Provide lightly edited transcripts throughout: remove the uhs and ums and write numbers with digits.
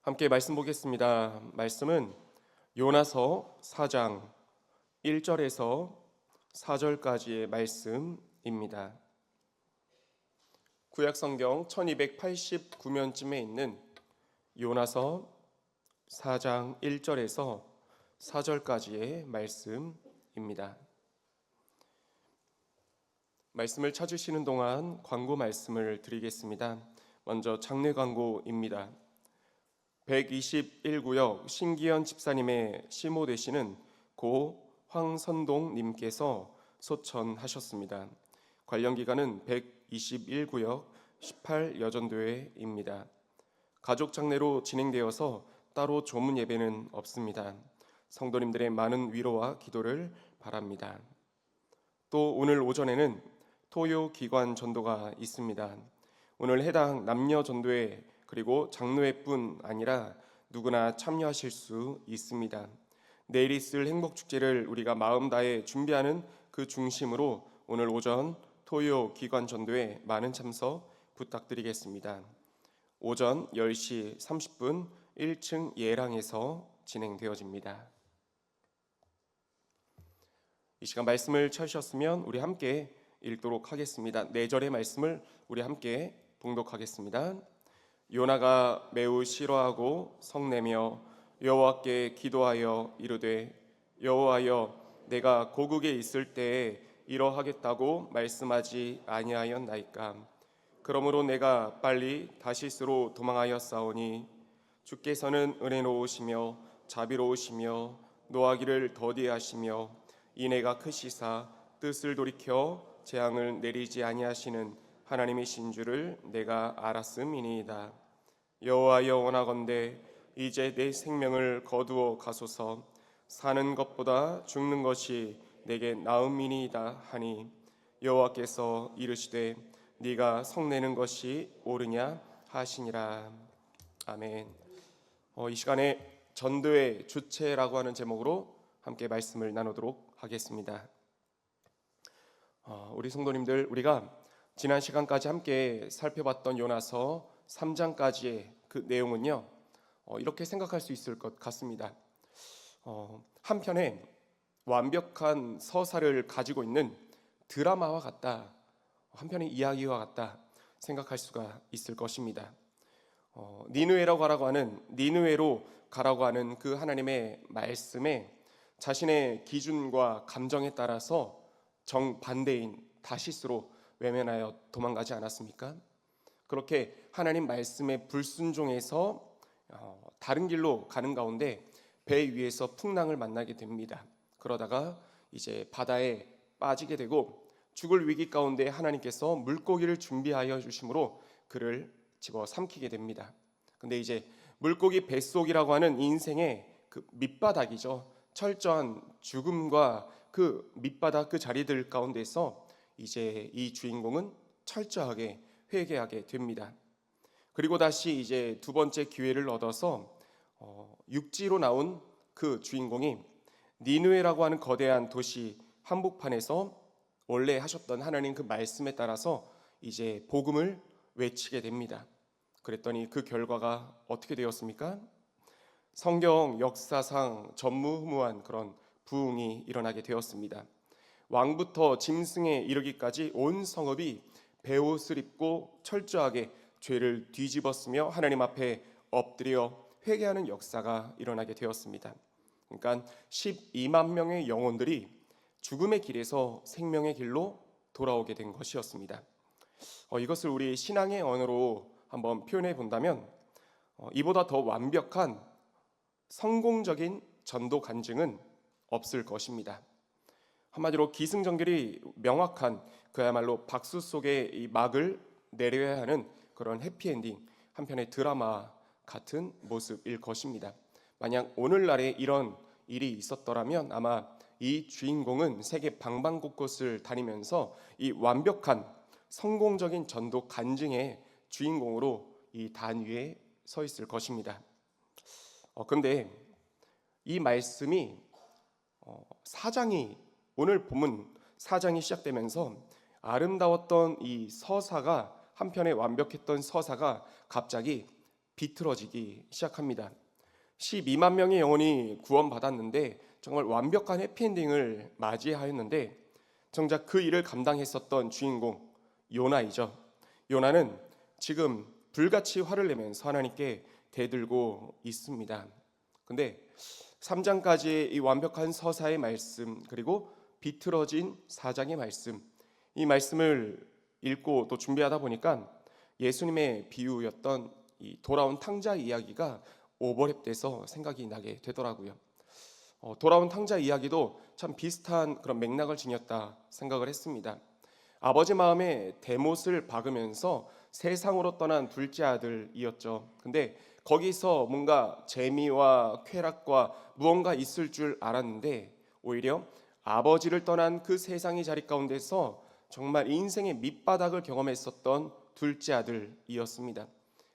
함께 말씀 보겠습니다. 말씀은 요나서 4장 1절에서 4절까지의 말씀입니다. 구약성경 1289면쯤에 있는 요나서 4장 1절에서 4절까지의 말씀입니다. 말씀을 찾으시는 동안 광고 말씀을 드리겠습니다. 먼저 장례 광고입니다. 121구역 신기현 집사님의 시모 되시는 고 황선동 님께서 소천하셨습니다. 관련 기간은 121구역 18여전도회입니다. 가족 장례로 진행되어서 따로 조문 예배는 없습니다. 성도님들의 많은 위로와 기도를 바랍니다. 또 오늘 오전에는 토요 기관 전도가 있습니다. 오늘 해당 남녀 전도회 그리고 장로회뿐 아니라 누구나 참여하실 수 있습니다. 내일 있을 행복축제를 우리가 마음 다해 준비하는 그 중심으로 오늘 오전 토요 기관 전도회 많은 참석 부탁드리겠습니다. 오전 10시 30분 1층 예랑에서 진행되어집니다. 이 시간 말씀을 찾으셨으면 우리 함께 읽도록 하겠습니다. 4절의 말씀을 우리 함께 봉독하겠습니다. 요나가 매우 싫어하고 성내며 여호와께 기도하여 이르되 여호와여 내가 고국에 있을 때에 이러하겠다고 말씀하지 아니하였나이까. 그러므로 내가 빨리 다시스로 도망하였사오니 주께서는 은혜로우시며 자비로우시며 노하기를 더디하시며 인애가 크시사 뜻을 돌이켜 재앙을 내리지 아니하시는 하나님이신 줄을 내가 알았음이니이다. 여호와여 원하건대 이제 내 생명을 거두어 가소서. 사는 것보다 죽는 것이 내게 나음이니이다 하니 여호와께서 이르시되 네가 성내는 것이 옳으냐 하시니라. 아멘. 이 시간에 전도의 주체라고 하는 제목으로 함께 말씀을 나누도록 하겠습니다. 우리 성도님들, 우리가 지난 시간까지 함께 살펴봤던 요나서 3장까지의 그 내용은요, 이렇게 생각할 수 있을 것 같습니다. 한편에 완벽한 서사를 가지고 있는 드라마와 같다, 한편의 이야기와 같다 생각할 수가 있을 것입니다. 니느웨로 가라고 하는 그 하나님의 말씀에 자신의 기준과 감정에 따라서 정반대인 다시스로 외면하여 도망가지 않았습니까? 그렇게 하나님 말씀에 불순종해서 다른 길로 가는 가운데 배 위에서 풍랑을 만나게 됩니다. 그러다가 이제 바다에 빠지게 되고 죽을 위기 가운데 하나님께서 물고기를 준비하여 주심으로 그를 집어 삼키게 됩니다. 근데 이제 물고기 뱃속이라고 하는 인생의 그 밑바닥이죠. 철저한 죽음과 그 밑바닥 그 자리들 가운데서 이제 이 주인공은 철저하게 회개하게 됩니다. 그리고 다시 이제 두 번째 기회를 얻어서 육지로 나온 그 주인공이 니느웨라고 하는 거대한 도시 한복판에서 원래 하셨던 하나님 그 말씀에 따라서 이제 복음을 외치게 됩니다. 그랬더니 그 결과가 어떻게 되었습니까? 성경 역사상 전무후무한 그런 부흥이 일어나게 되었습니다. 왕부터 짐승에 이르기까지 온 성읍이 베옷을 입고 철저하게 죄를 뒤집었으며 하나님 앞에 엎드려 회개하는 역사가 일어나게 되었습니다. 그러니까 12만 명의 영혼들이 죽음의 길에서 생명의 길로 돌아오게 된 것이었습니다. 이것을 우리 신앙의 언어로 한번 표현해 본다면 이보다 더 완벽한 성공적인 전도 간증은 없을 것입니다. 한마디로 기승전결이 명확한 그야말로 박수 속에 이 막을 내려야 하는 그런 해피엔딩, 한편의 드라마 같은 모습일 것입니다. 만약 오늘날에 이런 일이 있었더라면 아마 이 주인공은 세계 방방곳곳을 다니면서 이 완벽한 성공적인 전도 간증의 주인공으로 이 단 위에 서 있을 것입니다. 그런데 이 말씀이 오늘 본문 4장이 시작되면서 아름다웠던 이 서사가, 한편의 완벽했던 서사가 갑자기 비틀어지기 시작합니다. 12만 명의 영혼이 구원받았는데 정말 완벽한 해피엔딩을 맞이하였는데 정작 그 일을 감당했었던 주인공 요나이죠. 요나는 지금 불같이 화를 내면서 하나님께 대들고 있습니다. 근데 3장까지의 이 완벽한 서사의 말씀, 그리고 비틀어진 4장의 말씀, 이 말씀을 읽고 또 준비하다 보니까 예수님의 비유였던 이 돌아온 탕자 이야기가 오버랩돼서 생각이 나게 되더라고요. 돌아온 탕자 이야기도 참 비슷한 그런 맥락을 지녔다 생각을 했습니다. 아버지 마음에 대못을 박으면서 세상으로 떠난 둘째 아들이었죠. 근데 거기서 뭔가 재미와 쾌락과 무언가 있을 줄 알았는데 오히려 아버지를 떠난 그 세상의 자리 가운데서 정말 인생의 밑바닥을 경험했었던 둘째 아들이었습니다.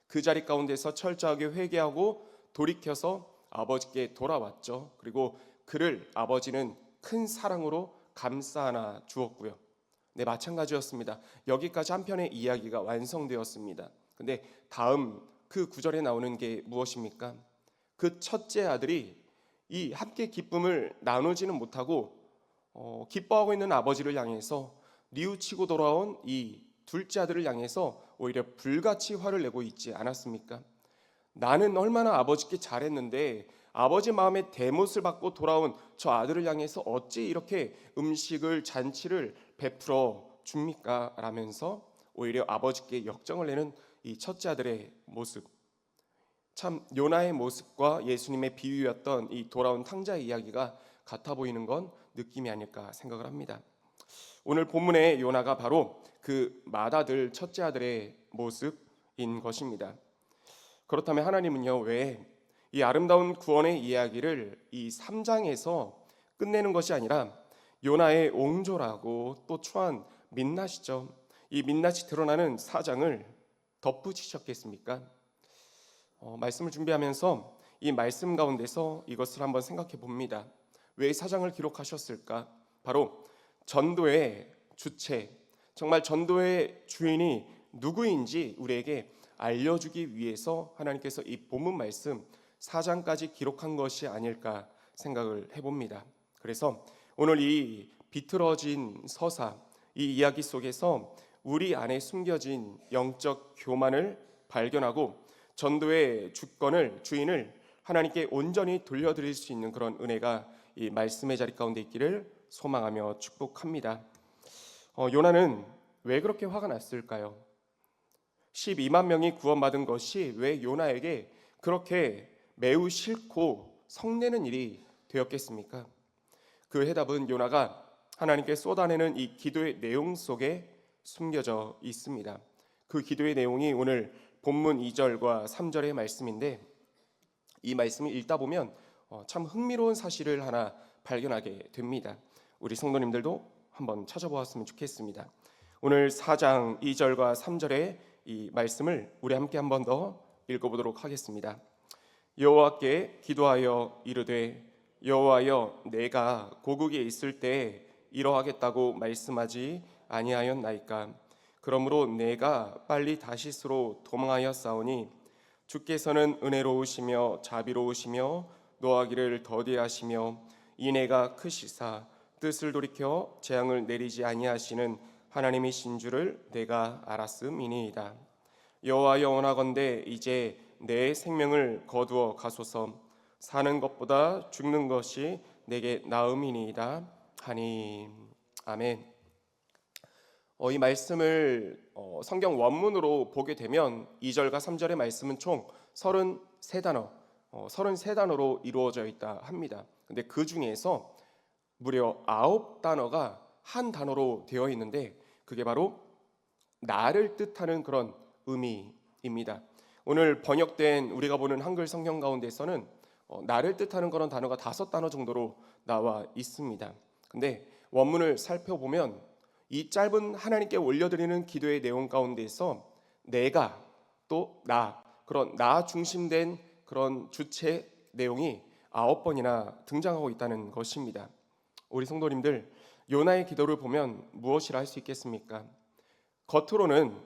그 자리 가운데서 철저하게 회개하고 돌이켜서 아버지께 돌아왔죠. 그리고 그를 아버지는 큰 사랑으로 감싸 안아 주었고요. 네, 마찬가지였습니다. 여기까지 한 편의 이야기가 완성되었습니다. 근데 다음 그 구절에 나오는 게 무엇입니까? 그 첫째 아들이 이 함께 기쁨을 나누지는 못하고 기뻐하고 있는 아버지를 향해서 뉘우치고 돌아온 이 둘째 아들을 향해서 오히려 불같이 화를 내고 있지 않았습니까? 나는 얼마나 아버지께 잘했는데 아버지 마음에 대못을 받고 돌아온 저 아들을 향해서 어찌 이렇게 음식을 잔치를 베풀어 줍니까? 라면서 오히려 아버지께 역정을 내는 이 첫째 아들의 모습, 참 요나의 모습과 예수님의 비유였던 이 돌아온 탕자 이야기가 같아 보이는 건 느낌이 아닐까 생각을 합니다. 오늘 본문의 요나가 바로 그 맏아들 첫째 아들의 모습인 것입니다. 그렇다면 하나님은요, 왜 이 아름다운 구원의 이야기를 이 3장에서 끝내는 것이 아니라 요나의 옹졸하고 또 초한 민낯이죠, 이 민낯이 드러나는 4장을 덧붙이셨겠습니까? 말씀을 준비하면서 이 말씀 가운데서 이것을 한번 생각해 봅니다. 왜 4장을 기록하셨을까? 바로 전도의 주체, 정말 전도의 주인이 누구인지 우리에게 알려주기 위해서 하나님께서 이 본문 말씀 4장까지 기록한 것이 아닐까 생각을 해봅니다. 그래서 오늘 이 비틀어진 서사, 이 이야기 속에서 우리 안에 숨겨진 영적 교만을 발견하고 전도의 주인을 하나님께 온전히 돌려드릴 수 있는 그런 은혜가 이 말씀의 자리 가운데 있기를 소망하며 축복합니다. 요나는 왜 그렇게 화가 났을까요? 12만 명이 구원받은 것이 왜 요나에게 그렇게 매우 싫고 성내는 일이 되었겠습니까? 그 해답은 요나가 하나님께 쏟아내는 이 기도의 내용 속에 숨겨져 있습니다. 그 기도의 내용이 오늘 본문 2절과 3절의 말씀인데, 이 말씀을 읽다 보면 참 흥미로운 사실을 하나 발견하게 됩니다. 우리 성도님들도 한번 찾아보았으면 좋겠습니다. 오늘 4장 2절과 3절의 이 말씀을 우리 함께 한 번 더 읽어보도록 하겠습니다. 여호와께 기도하여 이르되 여호와여, 내가 고국에 있을 때 이러하겠다고 말씀하지 아니하였나이까? 그러므로 내가 빨리 다시스로 도망하였사오니 주께서는 은혜로우시며 자비로우시며 노하기를 더디하시며 인애가 크시사 뜻을 돌이켜 재앙을 내리지 아니하시는 하나님이신 줄을 내가 알았음이니이다. 여호와여, 원하건대 이제 내 생명을 거두어 가소서. 사는 것보다 죽는 것이 내게 나음이니이다 하니. 아멘. 이 말씀을 성경 원문으로 보게 되면 2절과 3절의 말씀은 총 33단어, 33단어로 이루어져 있다 합니다. 근데 그 중에서 무려 9단어가 한 단어로 되어 있는데 그게 바로 나를 뜻하는 그런 의미입니다. 오늘 번역된 우리가 보는 한글 성경 가운데서는 나를 뜻하는 그런 단어가 5단어 정도로 나와 있습니다. 근데 원문을 살펴보면 이 짧은 하나님께 올려드리는 기도의 내용 가운데서 내가 또 나, 그런 나 중심된 그런 주체 내용이 9번이나 등장하고 있다는 것입니다. 우리 성도님들, 요나의 기도를 보면 무엇이라 할 수 있겠습니까? 겉으로는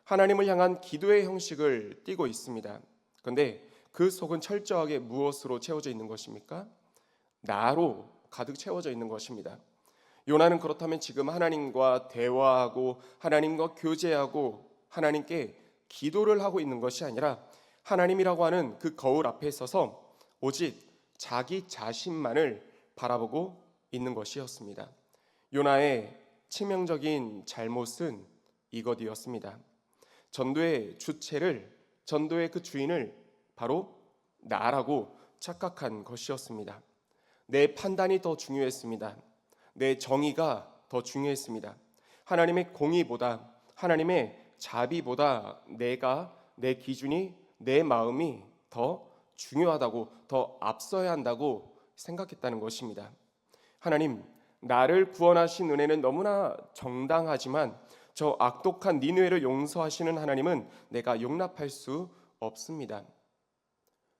하나님을 향한 기도의 형식을 띠고 있습니다. 그런데 그 속은 철저하게 무엇으로 채워져 있는 것입니까? 나로 가득 채워져 있는 것입니다. 요나는 그렇다면 지금 하나님과 대화하고 하나님과 교제하고 하나님께 기도를 하고 있는 것이 아니라 하나님이라고 하는 그 거울 앞에 서서 오직 자기 자신만을 바라보고 있는 것이었습니다. 요나의 치명적인 잘못은 이것이었습니다. 전도의 주체를, 전도의 그 주인을 바로 나라고 착각한 것이었습니다. 내 판단이 더 중요했습니다. 내 정의가 더 중요했습니다. 하나님의 공의보다, 하나님의 자비보다 내 기준이, 내 마음이 더 중요하다고, 더 앞서야 한다고 생각했다는 것입니다. 하나님, 나를 구원하신 은혜는 너무나 정당하지만 저 악독한 니느웨를 용서하시는 하나님은 내가 용납할 수 없습니다.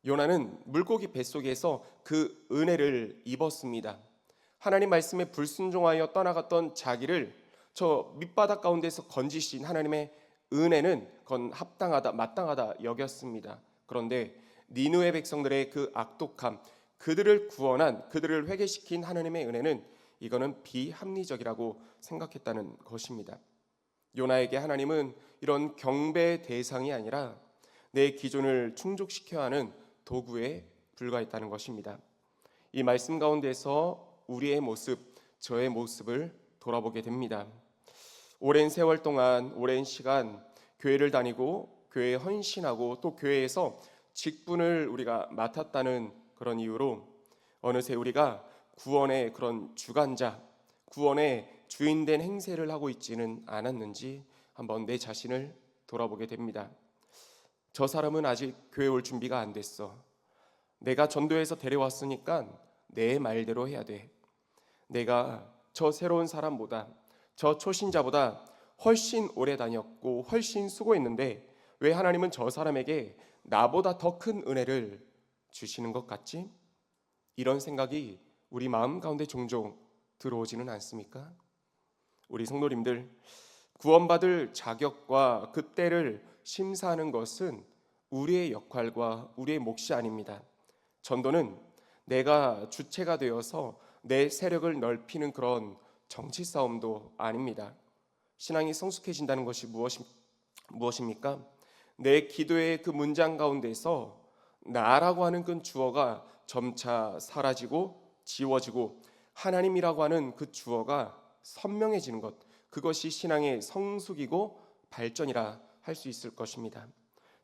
요나는 물고기 뱃속에서 그 은혜를 입었습니다. 하나님 말씀에 불순종하여 떠나갔던 자기를 저 밑바닥 가운데서 건지신 하나님의 은혜는 그건 합당하다, 마땅하다 여겼습니다. 그런데 니느웨 백성들의 그 악독함, 그들을 구원한, 그들을 회개시킨 하나님의 은혜는 이거는 비합리적이라고 생각했다는 것입니다. 요나에게 하나님은 이런 경배의 대상이 아니라 내 기준을 충족시켜야 하는 도구에 불과했다는 것입니다. 이 말씀 가운데서 우리의 모습, 저의 모습을 돌아보게 됩니다. 오랜 세월 동안, 오랜 시간 교회를 다니고 교회에 헌신하고 또 교회에서 직분을 우리가 맡았다는 그런 이유로 어느새 우리가 구원의 그런 주관자, 구원의 주인된 행세를 하고 있지는 않았는지 한번 내 자신을 돌아보게 됩니다. 저 사람은 아직 교회 올 준비가 안 됐어. 내가 전도해서 데려왔으니까 내 말대로 해야 돼. 내가 저 새로운 사람보다, 저 초신자보다 훨씬 오래 다녔고 훨씬 수고했는데 왜 하나님은 저 사람에게 나보다 더 큰 은혜를 주시는 것 같지? 이런 생각이 우리 마음 가운데 종종 들어오지는 않습니까? 우리 성도님들, 구원받을 자격과 그 때를 심사하는 것은 우리의 역할과 우리의 몫이 아닙니다. 전도는 내가 주체가 되어서 내 세력을 넓히는 그런 정치 싸움도 아닙니다. 신앙이 성숙해진다는 것이 무엇입니까? 내 기도의 그 문장 가운데서 나라고 하는 그 주어가 점차 사라지고 지워지고 하나님이라고 하는 그 주어가 선명해지는 것, 그것이 신앙의 성숙이고 발전이라 할 수 있을 것입니다.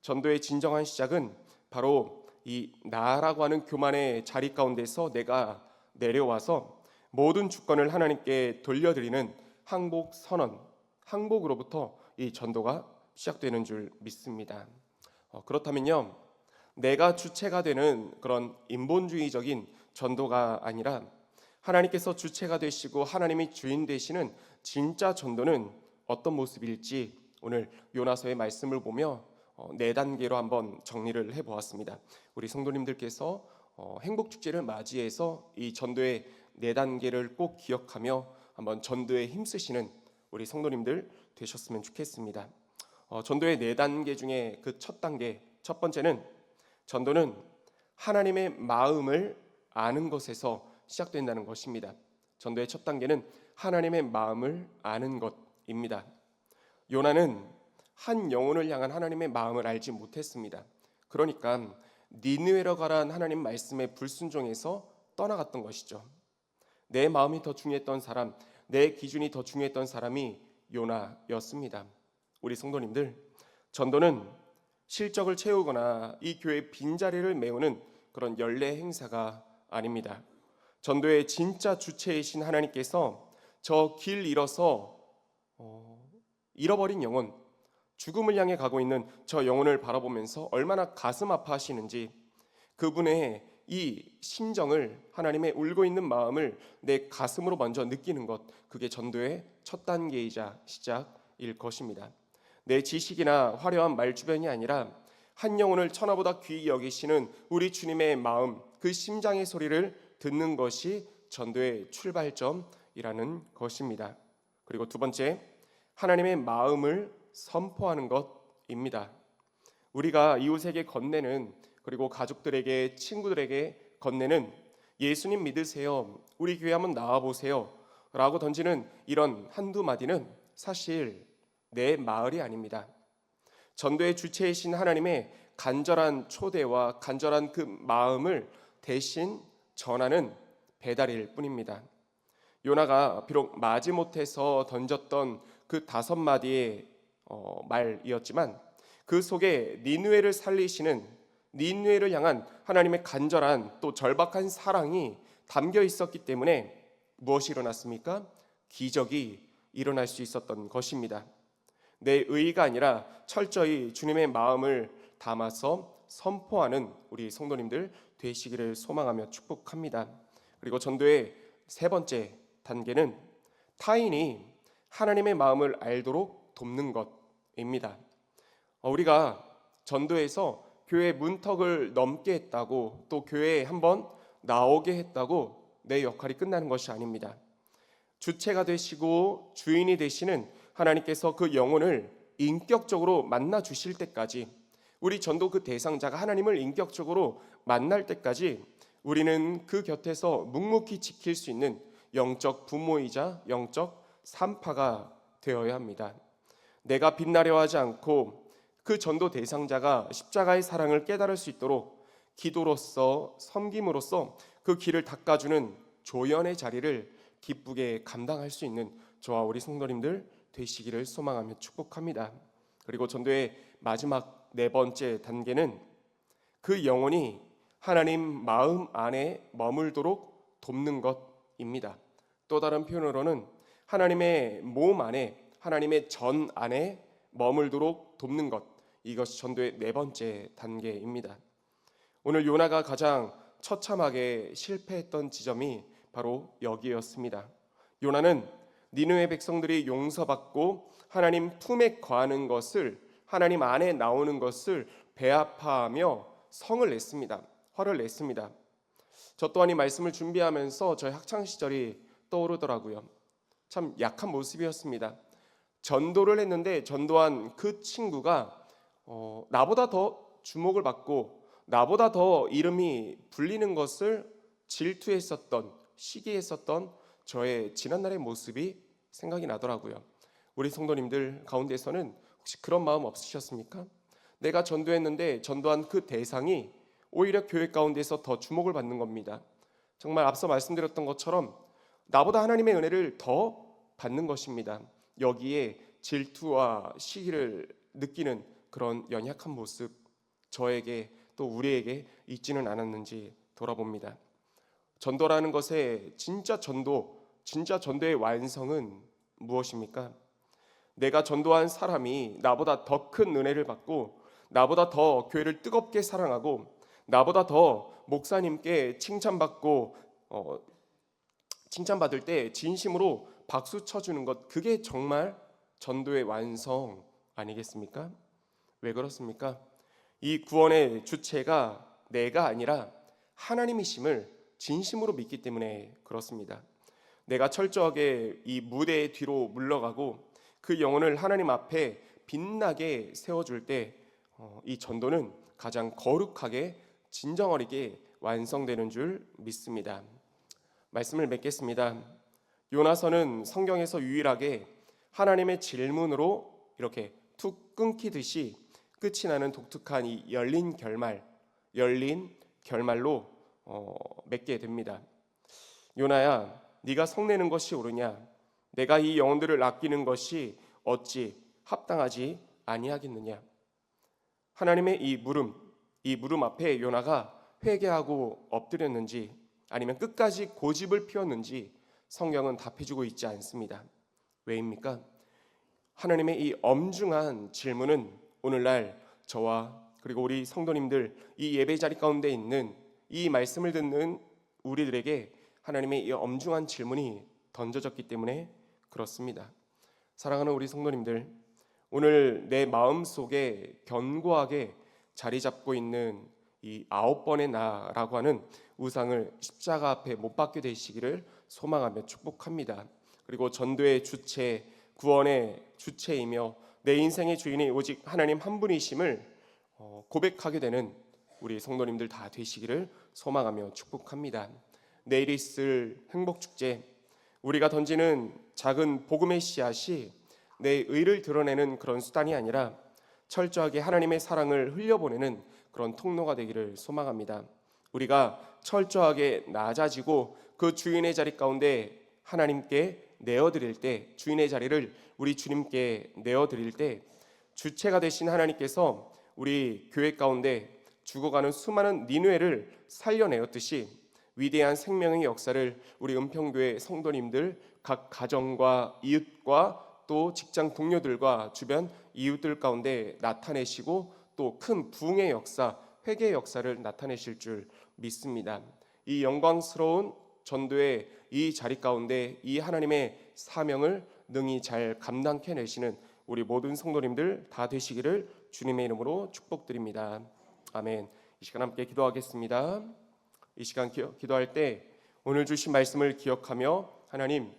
전도의 진정한 시작은 바로 이 나라고 하는 교만의 자리 가운데서 내가 내려와서 모든 주권을 하나님께 돌려드리는 항복 선언, 항복으로부터 이 전도가 시작되는 줄 믿습니다. 그렇다면요, 내가 주체가 되는 그런 인본주의적인 전도가 아니라 하나님께서 주체가 되시고 하나님이 주인 되시는 진짜 전도는 어떤 모습일지 오늘 요나서의 말씀을 보며 4단계로 한번 정리를 해보았습니다. 우리 성도님들께서 행복축제를 맞이해서 이 전도의 4단계를 꼭 기억하며 한번 전도에 힘쓰시는 우리 성도님들 되셨으면 좋겠습니다. 전도의 4단계 중에 그 첫 단계, 첫 번째는 전도는 하나님의 마음을 아는 것에서 시작된다는 것입니다. 전도의 첫 단계는 하나님의 마음을 아는 것입니다. 요나는 한 영혼을 향한 하나님의 마음을 알지 못했습니다. 그러니까 니느웨로 가라는 하나님 말씀에 불순종해서 떠나갔던 것이죠. 내 마음이 더 중요했던 사람, 내 기준이 더 중요했던 사람이 요나였습니다. 우리 성도님들, 전도는 실적을 채우거나 이 교회 빈자리를 메우는 그런 연례 행사가 아닙니다. 전도의 진짜 주체이신 하나님께서 저 길 잃어서 잃어버린 영혼, 죽음을 향해 가고 있는 저 영혼을 바라보면서 얼마나 가슴 아파하시는지, 그분의 이 심정을, 하나님의 울고 있는 마음을 내 가슴으로 먼저 느끼는 것, 그게 전도의 첫 단계이자 시작일 것입니다. 내 지식이나 화려한 말주변이 아니라 한 영혼을 천하보다 귀히 여기시는 우리 주님의 마음, 그 심장의 소리를 듣는 것이 전도의 출발점이라는 것입니다. 그리고 두 번째, 하나님의 마음을 선포하는 것입니다. 우리가 이웃에게 건네는, 그리고 가족들에게, 친구들에게 건네는 예수님 믿으세요, 우리 교회 한번 나와보세요 라고 던지는 이런 한두 마디는 사실 내 말이 아닙니다. 전도의 주체이신 하나님의 간절한 초대와 간절한 그 마음을 대신 전하는 배달일 뿐입니다. 요나가 비록 마지못해서 던졌던 그 5마디의 말이었지만 그 속에 니느웨를 살리시는, 니느웨를 향한 하나님의 간절한 또 절박한 사랑이 담겨 있었기 때문에 무엇이 일어났습니까? 기적이 일어날 수 있었던 것입니다. 내 의가 아니라 철저히 주님의 마음을 담아서 선포하는 우리 성도님들 되시기를 소망하며 축복합니다. 그리고 전도의 3번째 단계는 타인이 하나님의 마음을 알도록 돕는 것입니다. 우리가 전도에서 교회 문턱을 넘게 했다고, 또 교회에 한번 나오게 했다고 내 역할이 끝나는 것이 아닙니다. 주체가 되시고 주인이 되시는 하나님께서 그 영혼을 인격적으로 만나 주실 때까지, 우리 전도 그 대상자가 하나님을 인격적으로 만날 때까지 우리는 그 곁에서 묵묵히 지킬 수 있는 영적 부모이자 영적 산파가 되어야 합니다. 내가 빛나려 하지 않고 그 전도 대상자가 십자가의 사랑을 깨달을 수 있도록 기도로서, 섬김으로써 그 길을 닦아주는 조연의 자리를 기쁘게 감당할 수 있는 저와 우리 성도님들 되시기를 소망하며 축복합니다. 그리고 전도의 마지막 4번째 단계는 그 영혼이 하나님 마음 안에 머물도록 돕는 것입니다. 또 다른 표현으로는 하나님의 몸 안에, 하나님의 전 안에 머물도록 돕는 것, 이것이 전도의 4번째 단계입니다. 오늘 요나가 가장 처참하게 실패했던 지점이 바로 여기였습니다. 요나는 니느웨 백성들이 용서받고 하나님 품에 거하는 것을, 하나님 안에 나오는 것을 배아파하며 성을 냈습니다. 화를 냈습니다. 저 또한 이 말씀을 준비하면서 저의 학창 시절이 떠오르더라고요. 참 약한 모습이었습니다. 전도를 했는데 전도한 그 친구가 나보다 더 주목을 받고 나보다 더 이름이 불리는 것을 질투했었던, 시기했었던 저의 지난날의 모습이 생각이 나더라고요. 우리 성도님들 가운데서는 혹시 그런 마음 없으셨습니까? 내가 전도했는데 전도한 그 대상이 오히려 교회 가운데서 더 주목을 받는 겁니다. 정말 앞서 말씀드렸던 것처럼 나보다 하나님의 은혜를 더 받는 것입니다. 여기에 질투와 시기를 느끼는 그런 연약한 모습, 저에게 또 우리에게 있지는 않았는지 돌아봅니다. 전도라는 것의 진짜 전도의 완성은 무엇입니까? 내가 전도한 사람이 나보다 더 큰 은혜를 받고, 나보다 더 교회를 뜨겁게 사랑하고, 나보다 더 목사님께 칭찬받을 때 진심으로 박수 쳐주는 것, 그게 정말 전도의 완성 아니겠습니까? 왜 그렇습니까? 이 구원의 주체가 내가 아니라 하나님이심을 진심으로 믿기 때문에 그렇습니다. 내가 철저하게 이 무대의 뒤로 물러가고 그 영혼을 하나님 앞에 빛나게 세워줄 때 이 전도는 가장 거룩하게 진정어리게 완성되는 줄 믿습니다. 말씀을 맺겠습니다. 요나서는 성경에서 유일하게 하나님의 질문으로 이렇게 툭 끊기듯이 끝이 나는 독특한 이 열린 결말로 맺게 됩니다. 요나야, 네가 성내는 것이 옳으냐? 내가 이 영혼들을 아끼는 것이 어찌 합당하지 아니하겠느냐? 하나님의 이 물음 앞에 요나가 회개하고 엎드렸는지 아니면 끝까지 고집을 피웠는지 성경은 답해주고 있지 않습니다. 왜입니까? 하나님의 이 엄중한 질문은 오늘날 저와 그리고 우리 성도님들, 이 예배 자리 가운데 있는 이 말씀을 듣는 우리들에게 하나님의 이 엄중한 질문이 던져졌기 때문에 그렇습니다. 사랑하는 우리 성도님들, 오늘 내 마음속에 견고하게 자리 잡고 있는 이 9번의 나라고 하는 우상을 십자가 앞에 못 박게 되시기를 소망하며 축복합니다. 그리고 전도의 주체, 구원의 주체이며 내 인생의 주인이 오직 하나님 한 분이심을 고백하게 되는 우리 성도님들 다 되시기를 소망하며 축복합니다. 내일 있을 행복축제, 우리가 던지는 작은 복음의 씨앗이 내 의를 드러내는 그런 수단이 아니라 철저하게 하나님의 사랑을 흘려보내는 그런 통로가 되기를 소망합니다. 우리가 철저하게 낮아지고 그 주인의 자리 가운데 하나님께 내어드릴 때, 주인의 자리를 우리 주님께 내어드릴 때 주체가 되신 하나님께서 우리 교회 가운데 죽어가는 수많은 니느웨를 살려내었듯이 위대한 생명의 역사를 우리 은평교회 성도님들, 각 가정과 이웃과 또 직장 동료들과 주변 이웃들 가운데 나타내시고 또 큰 부흥의 역사, 회개의 역사를 나타내실 줄 믿습니다. 이 영광스러운 전도의 이 자리 가운데 이 하나님의 사명을 능히 잘 감당해 내시는 우리 모든 성도님들 다 되시기를 주님의 이름으로 축복드립니다. 아멘. 이 시간 함께 기도하겠습니다. 이 시간 기도할 때 오늘 주신 말씀을 기억하며 하나님,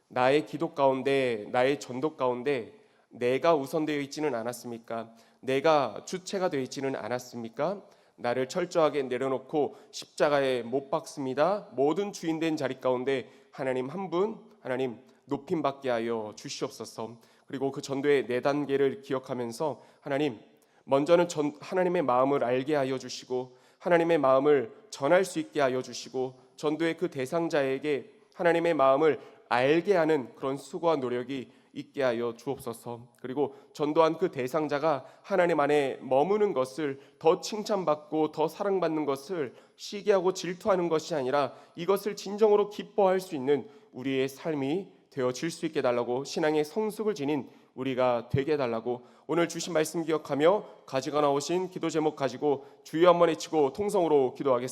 나의 기도 가운데, 나의 전도 가운데 내가 우선되어 있지는 않았습니까? 내가 주체가 되어 있지는 않았습니까? 나를 철저하게 내려놓고 십자가에 못 박습니다. 모든 주인된 자리 가운데 하나님 한 분, 하나님 높임 받게 하여 주시옵소서. 그리고 그 전도의 4단계를 기억하면서 하나님, 먼저는 하나님의 마음을 알게 하여 주시고 하나님의 마음을 전할 수 있게 하여 주시고 전도의 그 대상자에게 하나님의 마음을 알게 하는 그런 수고와 노력이 있게 하여 주옵소서. 그리고 전도한 그 대상자가 하나님 안에 머무는 것을, 더 칭찬받고 더 사랑받는 것을 시기하고 질투하는 것이 아니라 이것을 진정으로 기뻐할 수 있는 우리의 삶이 되어질 수 있게 달라고, 신앙의 성숙을 지닌 우리가 되게 해달라고 오늘 주신 말씀 기억하며 가지고 나오신 기도 제목 가지고 주여 한번 외치고 통성으로 기도하겠습니다.